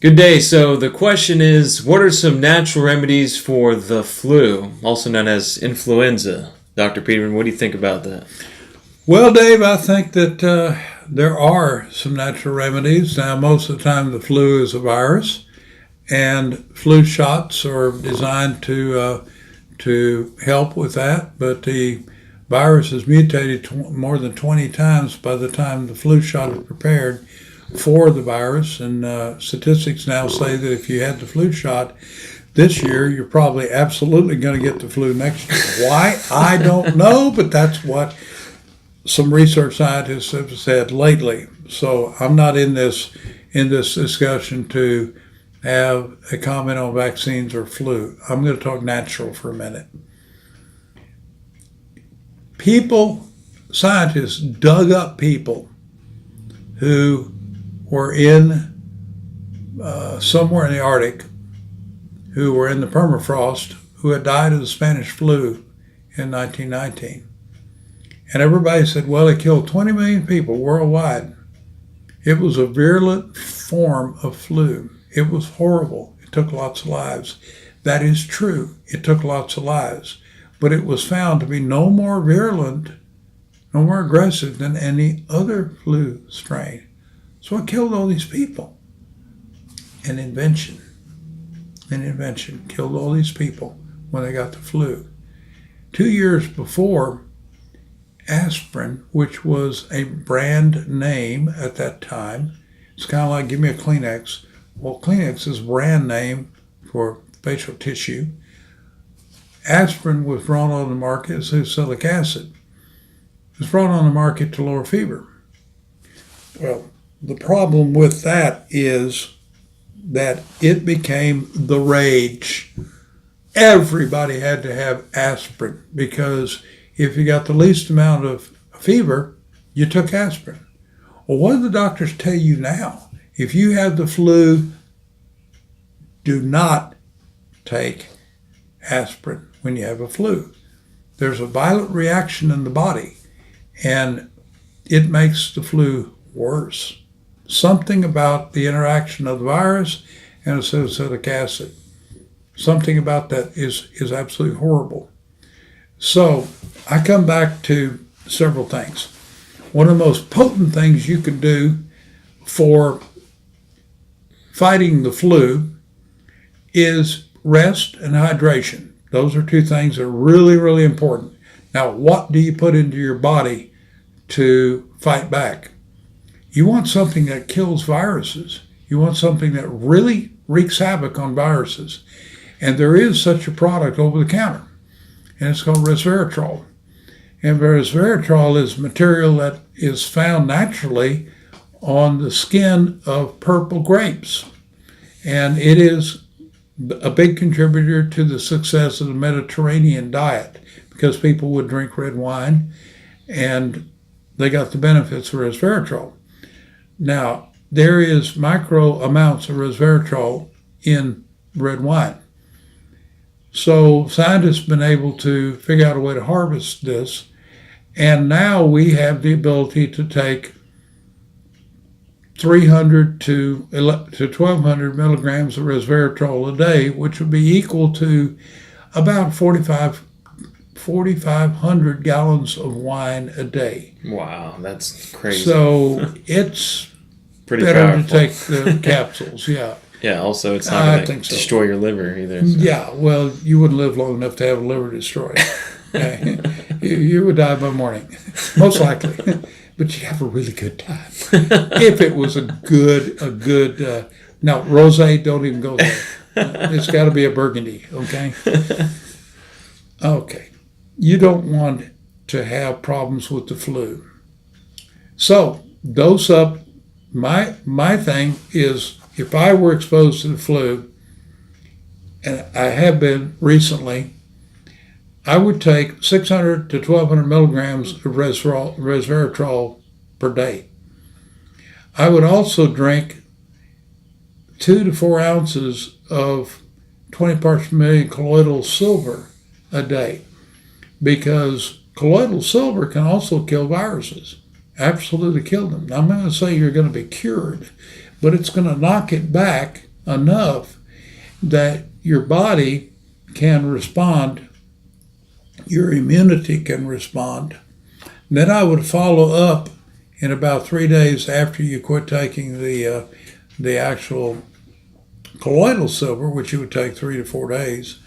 Good day. So the question is, what are some natural remedies for the flu, also known as influenza? Dr. Peterman, what do you think about that? Well, Dave, I think that there are some natural remedies. Now, most of the time the flu is a virus, and flu shots are designed to help with that, but the virus is mutated more than 20 times by the time the flu shot is prepared for the virus, and statistics now say that if you had the flu shot this year, you're probably absolutely going to get the flu next year. Why? I don't know, but that's what some research scientists have said lately. So I'm not in this discussion to have a comment on vaccines or flu. I'm going to talk natural for a minute. Scientists dug up people who were in somewhere in the Arctic, who were in the permafrost, who had died of the Spanish flu in 1919. And everybody said, well, it killed 20 million people worldwide. It was a virulent form of flu. It was horrible. It took lots of lives. That is true. It took lots of lives. But it was found to be no more virulent, no more aggressive than any other flu strain. So it killed all these people. An invention killed all these people when they got the flu. 2 years before, aspirin, which was a brand name at that time, it's kind of like, give me a Kleenex. Well, Kleenex is a brand name for facial tissue. Aspirin was brought on the market as salicylic acid. It was brought on the market to lower fever. Well, the problem with that is that it became the rage. Everybody had to have aspirin because if you got the least amount of fever, you took aspirin. Well, what do the doctors tell you now? If you have the flu, do not take aspirin when you have a flu. There's a violent reaction in the body, and it makes the flu worse. Something about the interaction of the virus and salicylic acid. Something about that is absolutely horrible. So I come back to several things. One of the most potent things you can do for fighting the flu is rest and hydration. Those are two things that are really, really important. Now, what do you put into your body to fight back? You want something that kills viruses. You want something that really wreaks havoc on viruses. And there is such a product over the counter, and it's called resveratrol. And resveratrol is material that is found naturally on the skin of purple grapes. And it is a big contributor to the success of the Mediterranean diet because people would drink red wine and they got the benefits of resveratrol. Now, there is micro amounts of resveratrol in red wine. So scientists have been able to figure out a way to harvest this, and now we have the ability to take 300 to 1,200 milligrams of resveratrol a day, which would be equal to about 4,500 gallons of wine a day. Wow, that's crazy. So it's pretty better powerful to take the capsules, yeah. Yeah, also it's not going to destroy your liver either. So. Yeah, well, you wouldn't live long enough to have a liver destroyed. Okay? you would die by morning, most likely. But you have a really good time. If it was a good, now, rosé, don't even go there. It's got to be a burgundy, okay? Okay. You don't want to have problems with the flu. So, dose up. My thing is, if I were exposed to the flu, and I have been recently, I would take 600 to 1,200 milligrams of resveratrol per day. I would also drink 2 to 4 ounces of 20 parts per million colloidal silver a day, because colloidal silver can also kill viruses, absolutely kill them. Now, I'm not going to say you're going to be cured, but it's going to knock it back enough that your body can respond, your immunity can respond. Then I would follow up in about 3 days after you quit taking the actual colloidal silver, which you would take 3 to 4 days.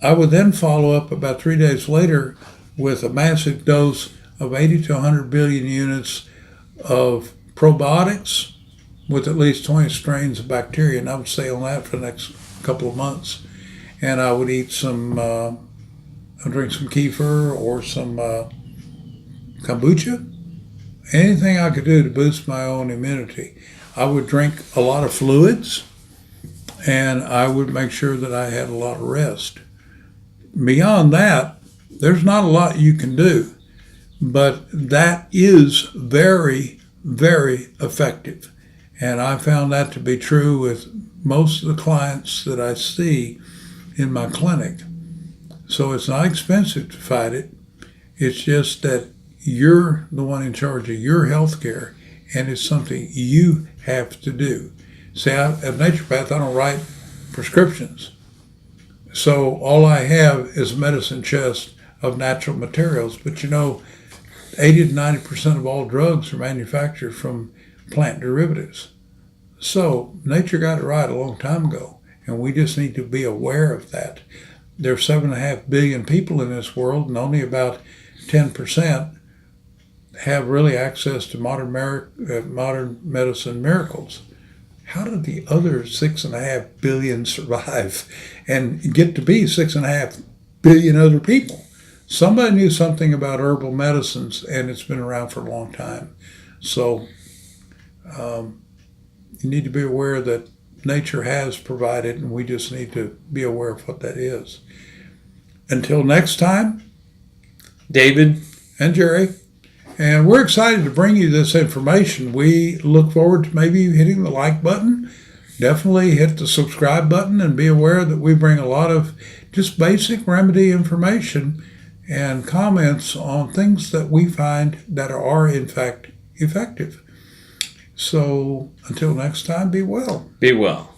I would then follow up about 3 days later with a massive dose of 80 to 100 billion units of probiotics with at least 20 strains of bacteria, and I would stay on that for the next couple of months. And I would eat I'd drink some kefir or some kombucha, anything I could do to boost my own immunity. I would drink a lot of fluids, and I would make sure that I had a lot of rest. Beyond that, there's not a lot you can do, but that is very, very effective. And I found that to be true with most of the clients that I see in my clinic. So it's not expensive to fight it. It's just that you're the one in charge of your health care, and it's something you have to do. See, as a naturopath, I don't write prescriptions. So all I have is a medicine chest of natural materials. But 80 to 90% of all drugs are manufactured from plant derivatives. So nature got it right a long time ago, and we just need to be aware of that. There are 7.5 billion people in this world, and only about 10% have really access to modern medicine miracles. How did the other 6.5 billion survive and get to be 6.5 billion other people? Somebody knew something about herbal medicines, and it's been around for a long time. So you need to be aware that nature has provided, and we just need to be aware of what that is. Until next time, David and Jerry, and we're excited to bring you this information. We look forward to maybe hitting the like button. Definitely hit the subscribe button and be aware that we bring a lot of just basic remedy information and comments on things that we find that are in fact effective. So until next time, be well. Be well.